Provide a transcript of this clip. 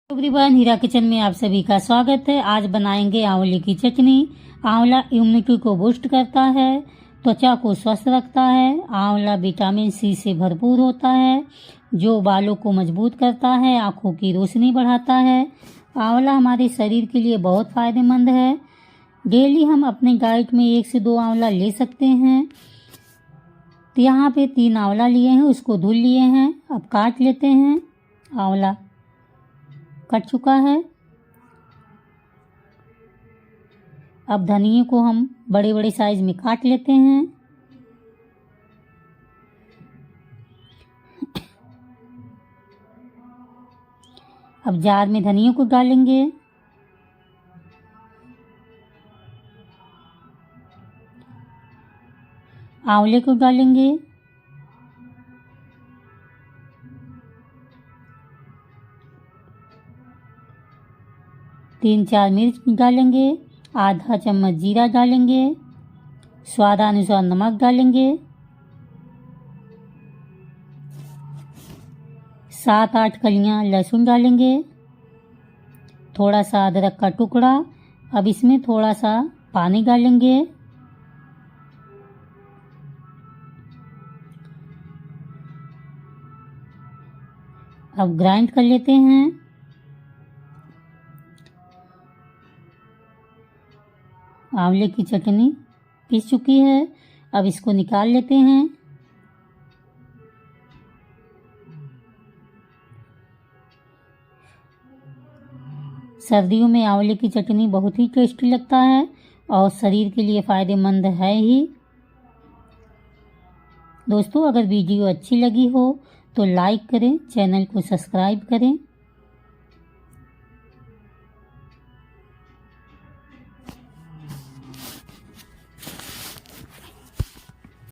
Everyone, हीरा kitchen में आप सभी का स्वागत है। आज बनाएंगे आंवले की चटनी। आंवला इम्यूनिटी को बूस्ट करता है, त्वचा को स्वस्थ रखता है। आंवला विटामिन सी से भरपूर होता है जो बालों को मजबूत करता है, आँखों की रोशनी बढ़ाता है। आंवला हमारे शरीर के लिए बहुत फायदेमंद है। डेली हम अपने डाइट में 1 से 2 आंवला ले सकते हैं। तो यहाँ पे 3 आंवला लिए हैं, उसको धुल लिए हैं। अब काट लेते हैं। आंवला कट चुका है। अब धनिये को हम बड़े बड़े साइज में काट लेते हैं। अब जार में धनिये को डालेंगे। आंवले को डालेंगे। तीन 4 मिर्च डालेंगे। आधा चम्मच जीरा डालेंगे। स्वादानुसार नमक डालेंगे। 7-8 कलियां लहसुन डालेंगे। थोड़ा सा अदरक का टुकड़ा। अब इसमें थोड़ा सा पानी डालेंगे। अब ग्राइंड कर लेते हैं। आंवले की चटनी पीस चुकी है। अब इसको निकाल लेते हैं। सर्दियों में आंवले की चटनी बहुत ही टेस्टी लगता है और शरीर के लिए फ़ायदेमंद है ही। दोस्तों, अगर वीडियो अच्छी लगी हो तो लाइक करें, चैनल को सब्सक्राइब करें।